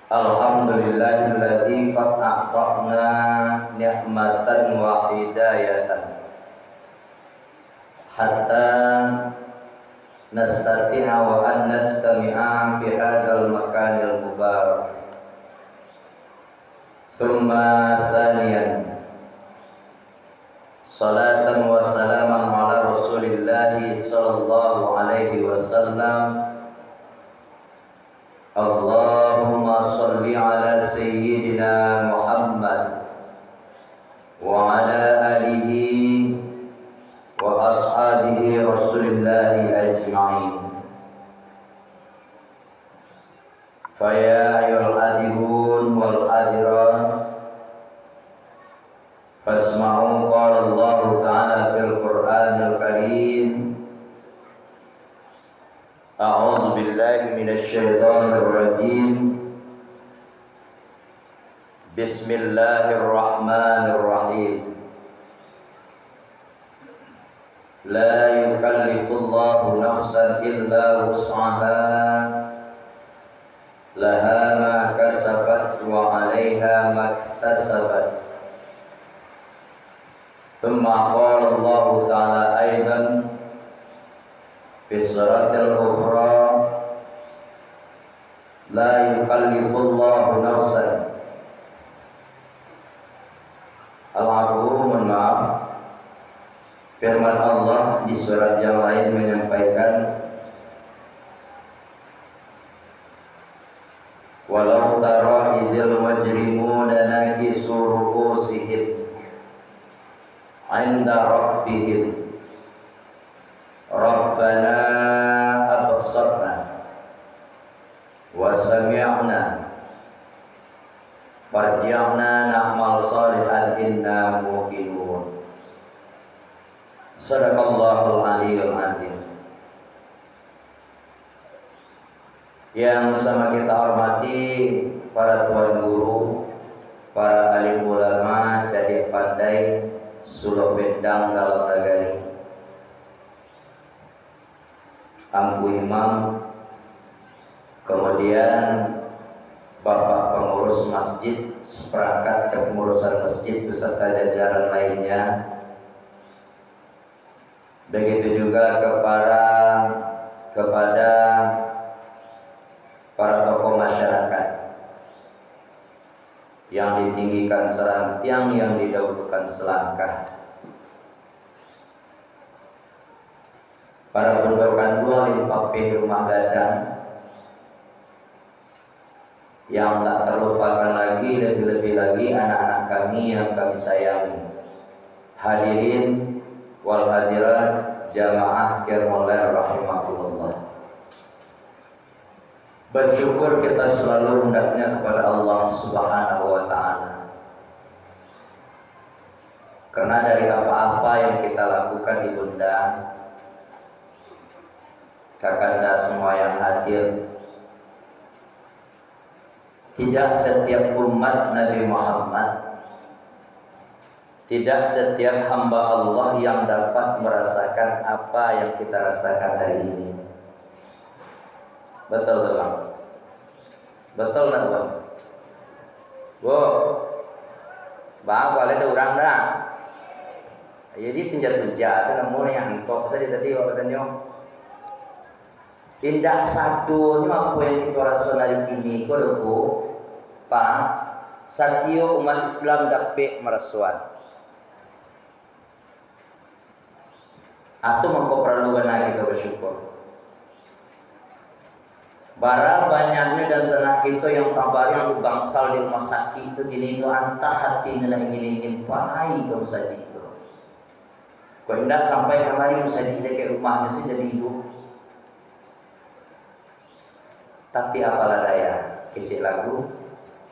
Alhamdulillahilladzi qad a'ta'na ni'matan wa hidayatan hatta nastati'a wa an najtami'a fi hadzal makanil mubarak. Tsumma saniyan salatan wa salaman ala Rasulillahi sallallahu alaihi wasallam. Allahumma salli ala sayyidina Muhammad wa ala alihi wa ashabihi Rasulillahi ajma'in. Faya ayyuhal hadirun wal hadirat, fasma'u qala Allah ta'ala fil Qur'anil Karim. A'udzu billahi minasy syaithanir rajim. Bismillahirrahmanirrahim. La yukallifullahu nafsan illa wus'aha, laha ma kasabat wa 'alaiha ma iktasabat. Tsumma qala Allah ta'ala aidan fi suratil ukhra, la yukallifullahu nafsan. Al-'afwu, mohon maaf, firman Allah di surat yang lain menyampaikan, walau tara idil mujrimuna nakisu ru'usihim 'inda rabbihim Rabbana absarna wa sami'na farji'na na'mal salihan inna muqinun. Sadaqallahul aliyyul azim. Yang sama kita hormati para tuan guru, para alim ulama, jadi pandai, suluk bendang dalam negeri, Ampu Imam, kemudian Bapak pengurus masjid, seperangkat kepengurusan masjid beserta jajaran lainnya. Begitu juga kepada para tokoh masyarakat yang ditinggikan serantiang, yang didahulukan selangkah. Para pendoakan dua limpapih rumah gadang yang tak terlupakan lagi, lebih-lebih lagi anak-anak kami yang kami sayangi. Hadirin wal hadirat jamaah kirmallah rahimakumullah. Bersyukur kita selalu hendaknya kepada Allah Subhanahu wa ta'ala, karena dari apa-apa yang kita lakukan di Bunda, kakanda semua yang hadir, tidak setiap umat Nabi Muhammad, tidak setiap hamba Allah yang dapat merasakan apa yang kita rasakan hari ini. Betul Bang? Betul tak Bang? Bu, Bang, kalau ada orang dah, jadi tinjat-tinjat, saya nemu yang hantok, saya tadi katanya tindak sadonya apa yang kita rasa dari kini ko lebo pa satyo umat Islam dapat merasuan atau mengkoperlukan lagi kita bersyukur bara banyaknya dan sanak kita yang kabar yang bangsal di rumah sakit itu kini itu antah hati nila ingin pai kau saji itu kau hendak sampai kemarin saji dekat rumahnya sih jadi hidup. Tapi apalah daya, kecil lagu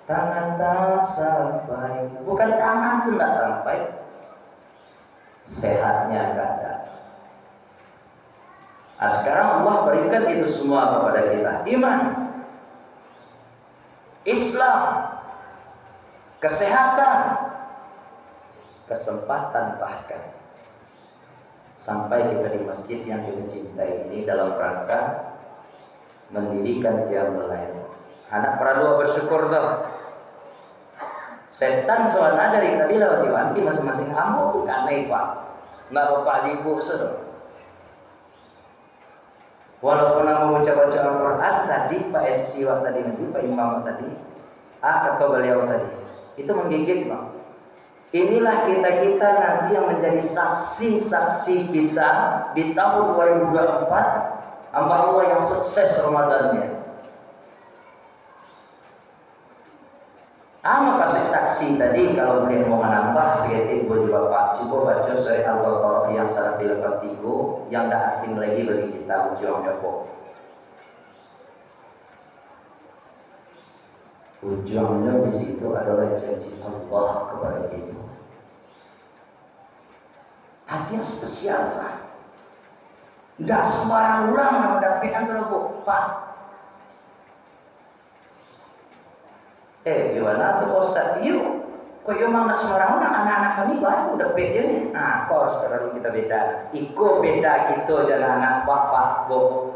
tangan tak sampai, bukan tangan tuh tak sampai, sehatnya gak ada. Nah, sekarang Allah berikan itu semua kepada kita, iman, Islam, kesehatan, kesempatan, bahkan sampai kita di masjid yang kita cintai ini dalam rangka mendirikan qiyamul lail. Anak perlu apa bersyukur tuh. Setan soalnya dari tadi lewat wanti masing-masing hamba tuh kanai pak. Nggak bapak di ibu sudah. Walaupun aku baca-baca Al-Quran tadi Pak MC waktu tadi ngaji, Pak Imam tadi, kata beliau tadi, itu menggigit bang. Inilah kita nanti yang menjadi saksi-saksi kita di tahun 2024, hamba Allah yang sukses Ramadannya. Maka saksi tadi kalau boleh mau menambah sedikit buat Bapak, coba baca surah Al-Baqarah yang 183 yang tidak asing lagi bagi kita ujungnya kok. Ujungnya di situ adalah janji Allah kepada kita. Hadiah spesial lah. Tidak sembarang orang yang mendapatkan terlalu Pak. Gimana tuh Ustaz? Yuk, kok yo mangat sembarang orang anak-anak kami batu udah beda nih. Nah, kok harus terlalu kita beda. Iko beda gitu jangan anak bapak, bu.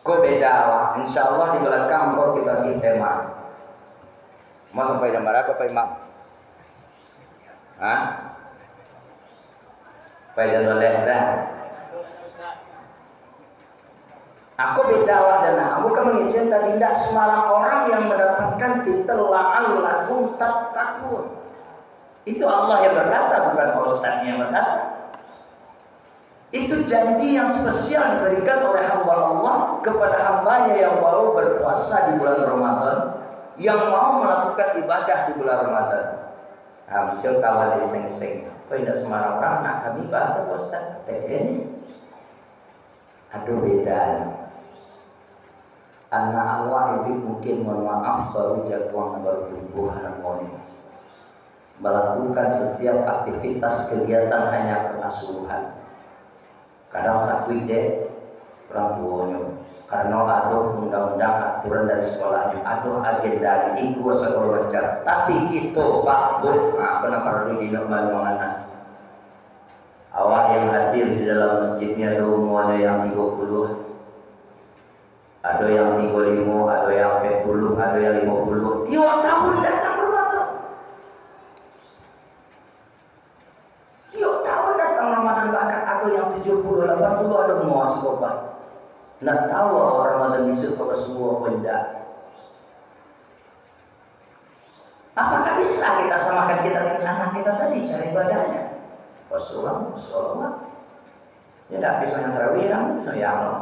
Kok beda, wah. Insya Allah di belakang kok kita di tema. Mau sampai jam berapa Pak Imam? Hah? Pak jam 12. Aku beda wadana. Aku kan mengizinkan tadi tidak sembarang orang yang mendapatkan titel la'allakum tattaqun. Itu Allah yang berkata, bukan Pak Ustaz yang berkata. Itu janji yang spesial diberikan oleh hamba Allah kepada hambanya yang baru berpuasa di bulan Ramadan, yang mau melakukan ibadah di bulan Ramadan. Muncul kawan dari seng-seng. Kok tidak sembarang orang nak kami baca Pak Ustaz? Ini. Aduh beda. Anak awak ini mungkin mohon maaf baru jatuh baru tumbuh anak moni. Melakukan setiap aktivitas kegiatan hanya pengasuhan. Kadang tak deh orang tuanya. Karena ada undang-undang aturan dari sekolahnya, ada agenda ikut sekolah wajar. Tapi gitu Pak Bu, kenapa perlu dinamakan anak? Awak yang hadir di dalam masjidnya ada umurnya yang 30, ada yang 35, ada yang 40, ada yang 50. Tiap tahun datang Ramadan. Tiap tahun datang Ramadan, bahkan ada yang 70, 80, ada mau sekolah. Nak tahu Ramadan disuruh kepada semua benda. Apakah bisa kita samakan kita dengan anak kita tadi cara ibadahnya? Sholat. Ya tidak bisa yang terawih, bisa yang Allah.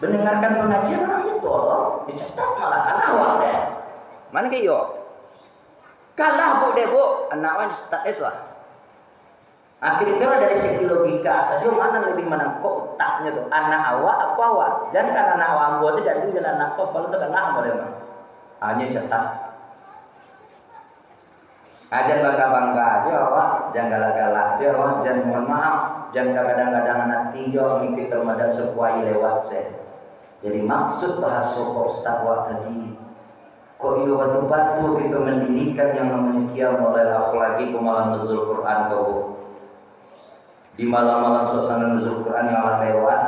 Mendengarkan pengajian orang itu Allah, dicatat malah kalah awak deh. Mana kayo? Kalah bu deh bu, anak awak dicatat itu Akhirnya dari segi logika saja mana lebih menangkap otaknya tuh anak awak aku awak. Jangan kan anak awak ambo saja dan juga anak kau kalau tu kalah mau deh mah. Hanya catat. Jangan bangga-bangga aja awak, jangan galak-galak aja awak, jangan mohon maaf, jangan kadang-kadang anak tiga ngikut Ramadan sepuai lewat saya. Jadi maksud bahasa Pak Ustaz tadi, kok iya batu-batu kita mendirikan yang namanya qiyam mulai apalagi malam nuzul Quran kau. Di malam-malam suasana nuzul Quran yang lah lewat,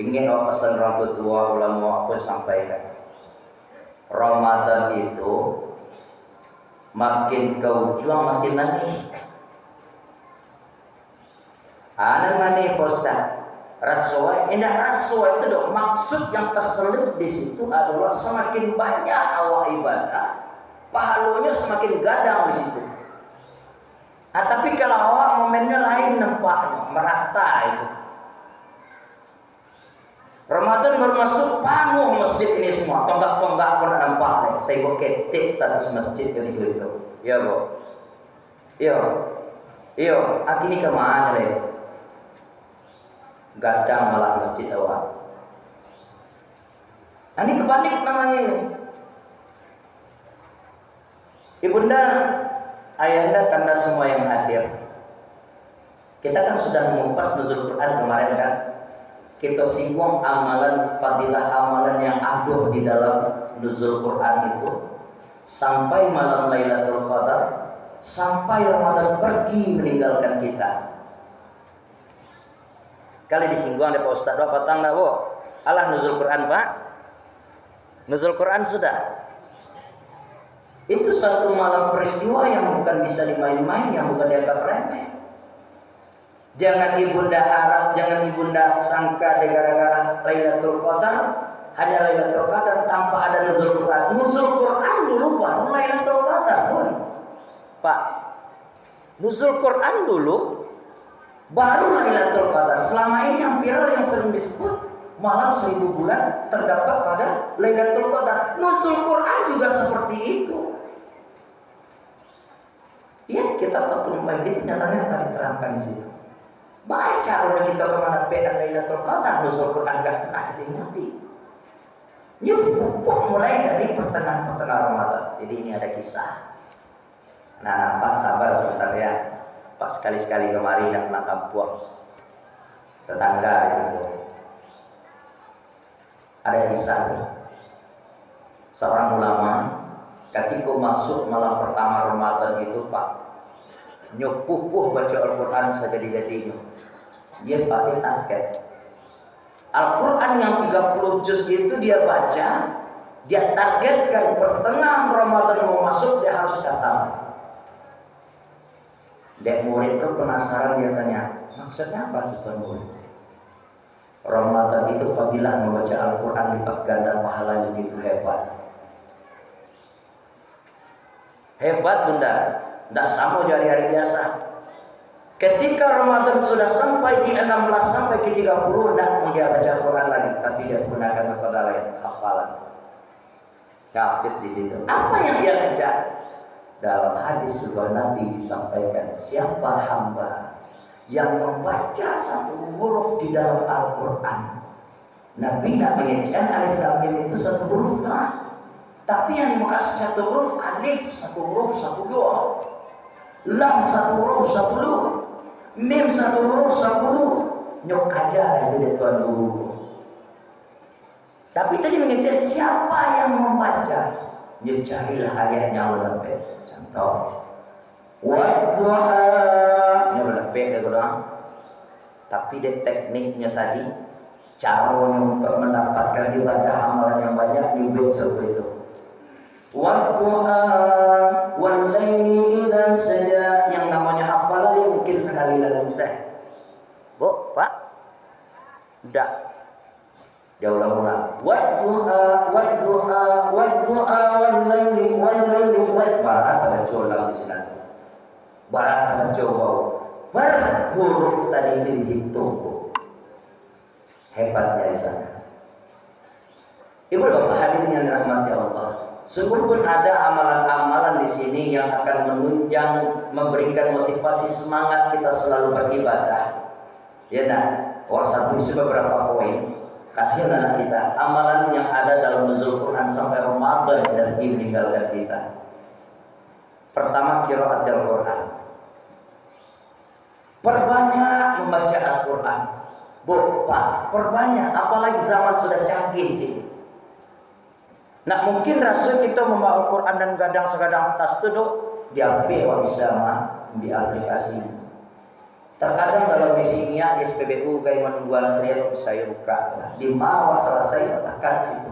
ingin pesan orang tua ulama aku sampaikan. Ramadan itu makin kau juang makin manis. Anak manis Pak Ustaz. Rasuah, rasuah itu dong. Maksud yang terselip di situ adalah semakin banyak awak ibadah, pahalanya semakin gadang di situ. Tapi kalau awak momennya lain nampaknya merata itu. Ramadan baru masuk penuh masjid ini semua, tonggak-tonggak pun ada nampak nih. Saya buat ketik status masjid dari itu. Ya bu, iya. Akhirnya kemana nih? Gadang malah masjid awak. Ini kebalik namanya ini. Ibunda, ayahanda, kanda semua yang hadir. Kita kan sudah mengupas nuzul Quran kemarin kan. Kita singgung amalan fadilah amalan yang ada di dalam nuzul Quran itu sampai malam Lailatul Qadar, sampai Ramadan pergi meninggalkan kita. Kali disinggung oleh Pak Ustaz, apa tangga bu? Allah nuzul Quran Pak, Nuzul Quran sudah. Itu satu malam peristiwa yang bukan bisa dimain-main, yang bukan dianggap remeh. Jangan ibunda harap, jangan ibunda sangka gara-gara Lailatul Qadar, hanya Lailatul Qadar tanpa ada nuzul Quran. Nuzul Quran dulu baru Lailatul Qadar pun. Pak, nuzul Quran dulu baru Lailatul Qadar. Selama ini yang viral yang sering disebut malam 1000 bulan terdapat pada Lailatul Qadar. Nuzul Quran juga seperti itu. Ya, kita Fathul Mubain itu nyatanya tadi terangkan di situ. Baca kalau kita kemana pedan Lailatul Qadar, nuzul Quran gak pernah kita ingati. Yuk, pupuk mulai dari pertengahan Ramadan. Jadi ini ada kisah. Nah, Pak sabar sebentar ya. Pak sekali-sekali kemari nak menangkap buah tetangga di situ. Ada kisah. Seorang ulama ketika masuk malam pertama Ramadan itu, Pak, nyopupuh baca Al-Quran sejadi-jadinya. Dia pakai target. Al-Quran yang 30 juz itu dia baca, dia targetkan pertengahan Ramadan mau masuk dia harus khatam. Dek murid itu penasaran, dia tanya, maksudnya apa itu Tuan murid? Ramadan itu fadilah membaca Al-Quran lipat ganda pahalanya begitu hebat. Hebat bunda, tidak sama dari hari biasa. Ketika Ramadan sudah sampai di 16 sampai ke 30, tidak mau dia baca Quran lagi, tapi dia gunakan metode lain, hafalan. Hafiz di situ. Apa yang dia kejar? Dalam hadis sebuah Nabi disampaikan, siapa hamba yang membaca satu huruf di dalam Al-Quran, Nabi tidak mengejar alif lam mim itu satu huruf, nah. Tapi yang dimaksud satu huruf, alif satu huruf satu dua, lam satu huruf satu dua, mim satu huruf satu dua. Nyok aja itu dia Tuan Guru. Tapi tadi mengejar siapa yang membaca, dia carilah ayatnya Allah. Contoh, wadduha, ini udah pek doang. Tapi dia tekniknya tadi, caranya untuk mendapatkan ibadah amalan yang banyak nyubit seperti itu. Wadduha wal laili idza saja, yang namanya hafalan mungkin sekali lalu saya. Bu, Pak. Udah. Dia ulang-ulang. Wadduha wal laili wal barat ada colang di sini. Barat ada coba. Berhuruf tadi itu dihitung. Hebatnya di sana. Ibu bapak hadirin yang dirahmati Allah. Sungguh pun ada amalan-amalan di sini yang akan menunjang, memberikan motivasi semangat kita selalu beribadah. Ya nah, satu beberapa poin. Kasihan anak kita, amalan yang ada dalam nuzul Quran sampai Ramadan dan meninggalkan kita. Pertama, qiraatul Quran. Perbanyak membaca Al-Quran. Bu, Pak, perbanyak, apalagi zaman sudah canggih ini. Nah, mungkin rasa kita membawa Al-Quran dan gadang-segadang tas itu diambil sama di aplikasi. Terkadang dalam misi niat di SPBU kayak menunggu antrian saya buka di mau selesai letakkan situ.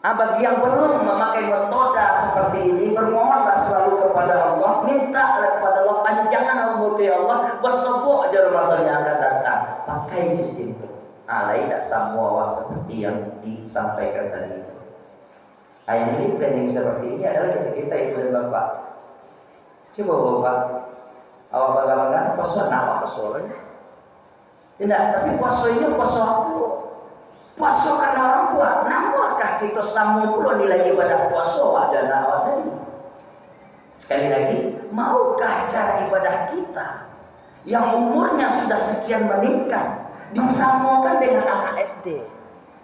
Bagi yang belum memakai metode seperti ini, bermohonlah selalu kepada Allah, mintalah kepada Allah panjangan umur ya Allah, bersebuah aja Ramadan yang akan datang. Pakai sistem itu. Lain tak semua seperti yang disampaikan tadi itu. Ini planning seperti ini adalah kita ibu dan bapak. Coba bapak, awak bagaimana puasa nama puasanya? Tidak, tapi puasa ini puasa apa? Puasa karena orang tua. Nampakah kita sama pula nilai ibadah puasa ada nama tadi? Sekali lagi, maukah cara ibadah kita yang umurnya sudah sekian meningkat disamakan dengan anak SD,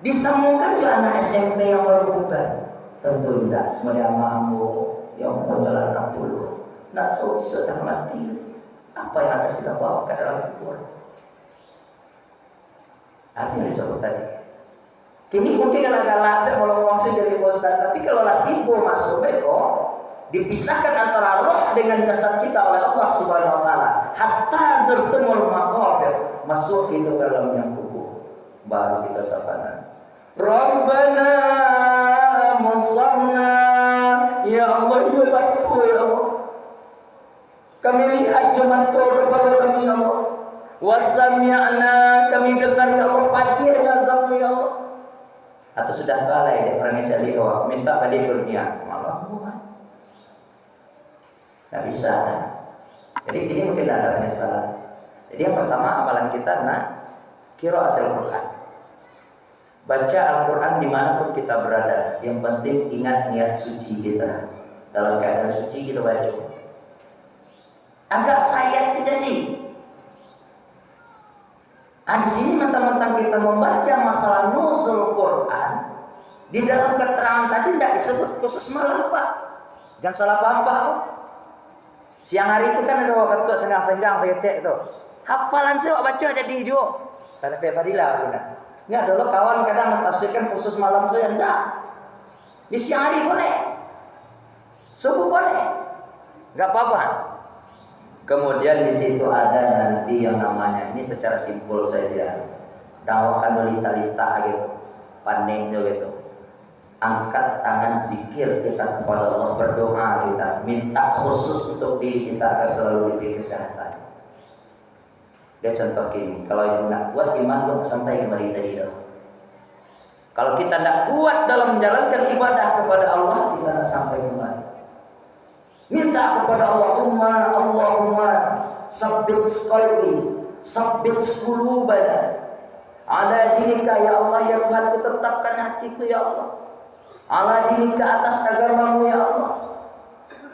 disamakan juga anak SMP yang baru bukan? Tentu tidak. Mereka mampu yang umurnya 60. Nak tahu sudah mati, apa yang akan kita bawa ke dalam kubur? Ada disebut tadi. Kini mungkin galak-galak saya mau ngomong jadi ustaz, tapi kalau lah tiba masuk beko, dipisahkan antara roh dengan jasad kita oleh Allah Subhanahu Wa Taala. Hatta zurtumul maqabir, masuk itu dalam yang kubur. baru kita terpana. Rabbana musanna, ya Allah, ya bantu ya Allah. Kami lihat cuma Tuhan kepada kami ya Allah. Wasami'na, kami dengar ya Allah, pagi azab ya Allah. Atau sudah balai dia pernah jadi minta pada kurnia malah Tuhan. Tidak bisa. Jadi ini mungkin ada penyesalan. Jadi yang pertama amalan kita qiraatul Quran. Baca Al-Quran dimanapun kita berada. Yang penting ingat niat suci kita. Dalam keadaan suci kita baca. Agak sayat sejadi. Di sini mentang-mentang kita membaca masalah nuzul Quran, di dalam keterangan tadi tidak disebut khusus malam Pak. Jangan salah paham Pak. Siang hari itu kan ada waktu senggang-senggang segetek itu. Hafalan saya baca jadi juga. Kata Pak Fadila maksudnya. Enggak, dulu kawan kadang mentafsirkan khusus malam saya, enggak. Di siang hari boleh. Subuh boleh. Enggak apa-apa. Kemudian di situ ada nanti yang namanya, ini secara simpul saja, dakwakan lita-lita gitu, panennya gitu. Angkat tangan zikir kita kepada Allah, berdoa kita, minta khusus untuk diri kita agar selalu diberi kesehatan. Dia contoh gini, kalau ibu nak kuat iman lu sampai kemari tadi dah. Kalau kita tidak kuat dalam menjalankan ibadah kepada Allah, kita tidak sampai kemari. Minta kepada Allahumma sabbit qalbi, sabbit qulubana ala dinika ya Allah, ya Tuhan, tetapkan hatiku ya Allah ala dinika, atas agamamu ya Allah,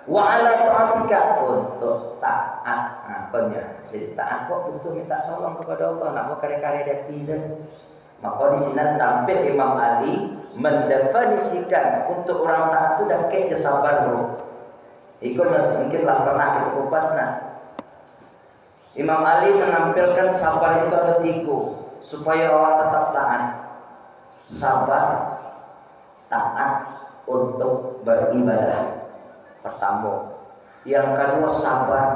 wa ala ta'atika, untuk taat. Jadi taat kok untuk minta tolong kepada Allah, nak mau karya-karya netizen. Maka di sini tampil Imam Ali mendefinisikan untuk orang taat itu dah kayak sabar bro. Ikut mungkinlah pernah kita kupas Imam Ali menampilkan sabar itu ada 3 supaya orang tetap taat. Sabar, taat untuk beribadah. Pertama. Yang kedua, sabar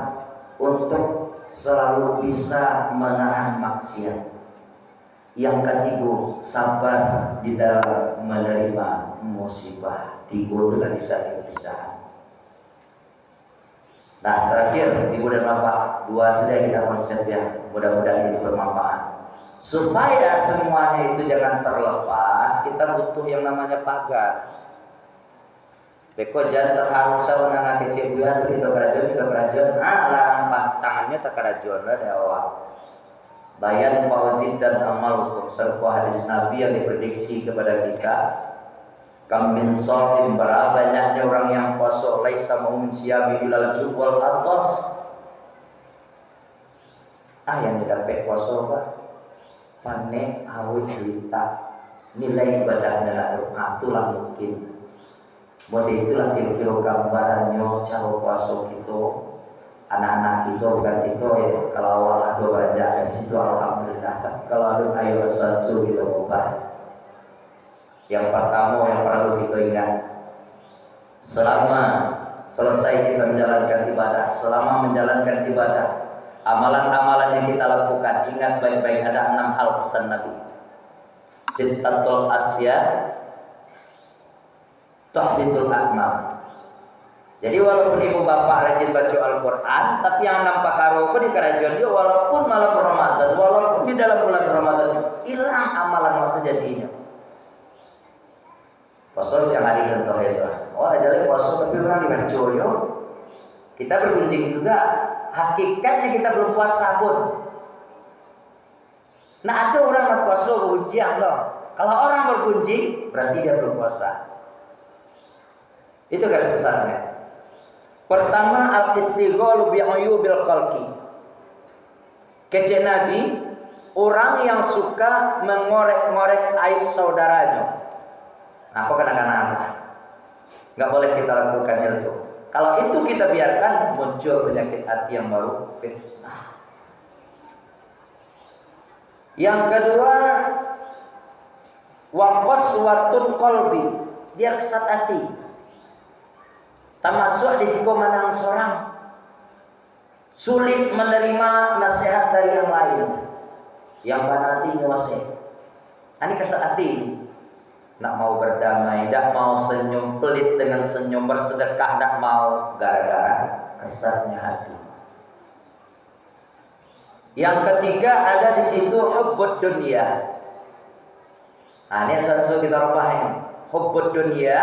untuk selalu bisa menahan maksiat. Yang ketiga, sabar di dalam menerima musibah. 3 itu tidak bisa dipisahkan. Nah, terakhir Ibu dan Bapak, 2 saja kita konsep ya. Mudah-mudahan itu bermanfaat. Supaya semuanya itu jangan terlepas, kita butuh yang namanya pagar. Beko jangan terharu sawana kecil buya kita kerajon, larang tangannya terkerajon lah awal. Bayan faujid dan amal hukum serta hadis Nabi yang diprediksi kepada kita. Kam min shahim, berapa banyaknya orang yang puasa laisa maumin siyabi ilal jubwal atas. Yang didapat puasa Pak panen awet cerita nilai ibadahnya lah itulah mungkin. Model itulah kira-kira gambarannya cara puasa kita, anak-anak kita bukan kita ya. Kalau awal ada belajar dari situ alhamdulillah. Tapi kalau ada ayat salsu kita ubah. Yang pertama yang perlu kita ingat, selama selesai kita menjalankan ibadah, selama menjalankan ibadah, amalan-amalan yang kita lakukan, ingat baik-baik ada 6 hal pesan Nabi. Sittatul asya tahbitul a'mal. Jadi walaupun ibu bapak rajin baca Al-Quran, tapi yang nampak karo di kerajaan dia, walaupun malam Ramadan, walaupun di dalam bulan Ramadan, hilang amalan waktu jadinya. Puasa siang hari contoh itu. Ajalnya puasa tapi orang dibaca yo. Kita bergunjing juga. Hakikatnya kita belum puasa pun. Nah ada orang yang puasa bergunjing loh. Kalau orang bergunjing berarti dia belum puasa. Itu garis besarnya. Pertama, al-istighalu bi'uyubil khalqi. Kece Nabi, orang yang suka mengorek-ngorek aib saudaranya. Apa kadang-kadang nggak boleh kita lakukan itu. Kalau itu kita biarkan, muncul penyakit hati yang baru, fitnah. Yang kedua, waqaswatun qalbi, dia kesat hati. Termasuk di siku manang seorang sulit menerima nasihat dari yang lain. Yang banati nyuasih. Ani kesehati, nak mau berdamai, tidak mau senyum pelit dengan senyum, bersedekah tidak mau, gara-gara kesatnya hati. Yang ketiga ada di situ hubbud dunia. Nah, ini yang kita rupahin. Hubbud dunia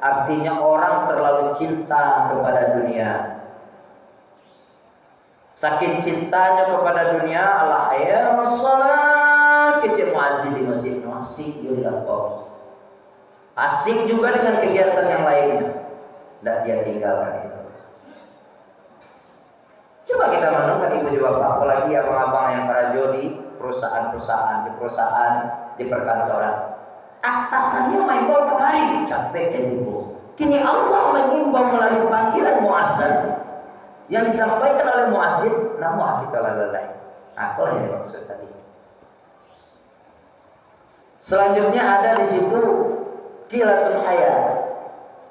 artinya orang terlalu cinta kepada dunia. Saking cintanya kepada dunia, Allah ya salat kecil muazzin di masjid asik asik juga dengan kegiatan yang lainnya. Tidak dia tinggalkan itu. Coba kita menemukan ibu bapak, apalagi abang-abang yang kerja di perusahaan, di perkantoran. Atasannya main bola kemari, capek ya ibu. Kini Allah mengimbau melalui panggilan muazzin yang disampaikan oleh muazzin, namun kita lalai. Apalah yang dimaksud tadi. Selanjutnya ada di situ qilatul haya.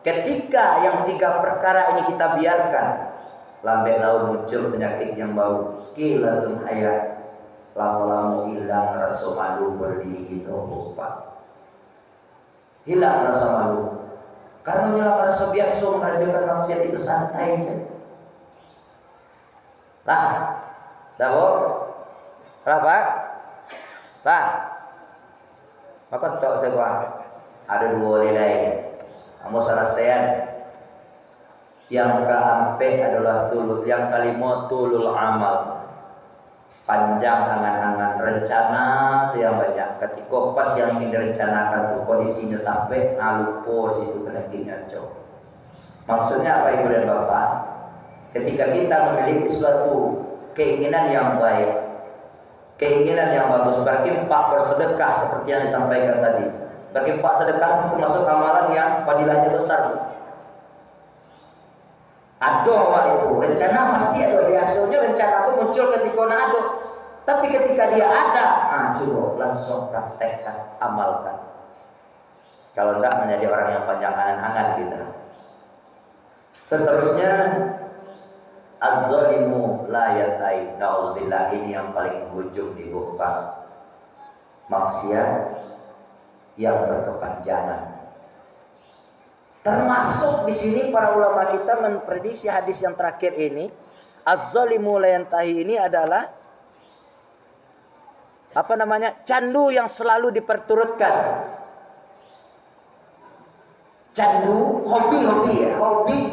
Ketika yang tiga perkara ini kita biarkan, lambe laut muncul penyakit yang bau, qilatul haya. Lama-lama hilang rasa malu berdiri itu lupa. Hilang rasa malu. Karena hilang rasa biasa mengerjakan maksiat itu santai saja. Lah, dah bu, apa? Lah, maka tak sebuah ada dua nilai. Kamu selesaian. Yang keempat adalah tulul, yang kelima tulul amal. Panjang angan-angan rencana yang banyak. Ketika pas yang ingin direncanakan tuh kondisinya sampai lupa situ penyakitnya jauh. Maksudnya apa ibu dan bapak? Ketika kita memiliki suatu keinginan yang baik, keinginan yang bagus, berinfak, bersedekah seperti yang disampaikan tadi. Berinfak sedekah itu termasuk amalan yang fadilahnya besar. Ada itu, rencana pasti ada. Biasanya rencana itu muncul ketika ada. Tapi ketika dia ada, coba langsung praktekkan, amalkan. Kalau tidak menjadi orang yang panjang angan-angan kita. Seterusnya az-zalimu la yatai. Nauzubillah, ini yang paling ujung di buka. Maksiat yang berkepanjangan. Termasuk di sini para ulama kita memprediksi hadis yang terakhir ini, az-zalimu la yantahi ini adalah candu yang selalu diperturutkan. Candu, hobi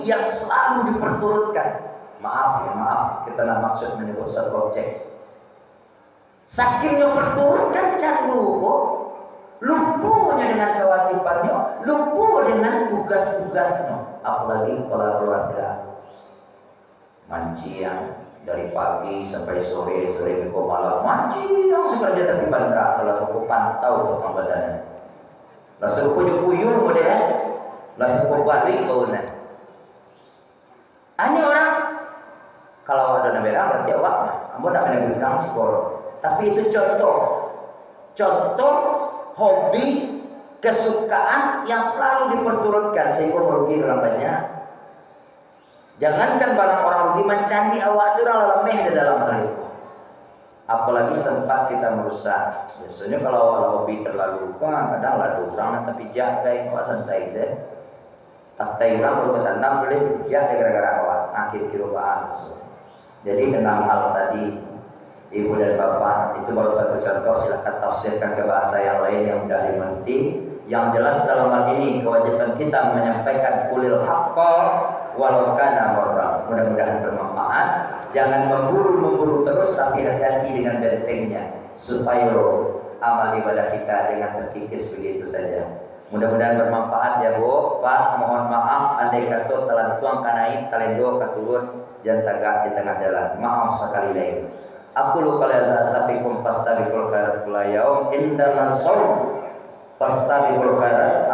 yang selalu diperturutkan. Maaf, kita tidak maksud menyebut satu objek. Saking memperturutkan candu kok, lupanya dengan kewajibannya, lupa dengan tugas-tugasnya. Apalagi kepala keluarga, mancing dari pagi sampai sore ke malam, mancing sekerja tapi bangga kalau aku pantau potong badannya. Langsung puyuh-puyuh model, langsung balik baunya. Ini orang kalau ada namanya berarti awaknya, kamu nak bilang psikolog. Tapi itu contoh hobi, kesukaan yang selalu diperturutkan sehingga merugi orang banyak. Jangankan barang orang rugi, mencandi awak surah lemeh di dalam hal itu. Apalagi sempat kita merusak. Biasanya kalau hobi terlalu lupa, kadang lah orang tapi jaga yang awak santai saja. Tak tahu orang berbenam boleh jaga gara-gara awak. Akhir kira bahas. Jadi 6 hal tadi, ibu dan bapak, itu baru satu contoh. Silakan tafsirkan ke bahasa yang lain yang mudah dimengerti. Yang jelas dalam hal ini kewajiban kita menyampaikan qulil haqqa walau kana marra. Mudah-mudahan bermanfaat. Jangan memburu terus, tapi hati-hati dengan bentengnya supaya amal ibadah kita jangan terkikis begitu saja. Mudah-mudahan bermanfaat ya Bu, Pak. Mohon maaf andai kata telah tuang kanai talendo katurun jangan tagak di tengah jalan. Maaf sekali lagi. Aku lupa astaghfirukum fastabiqul khairat kula yaum indamas saum fastabiqul khairat.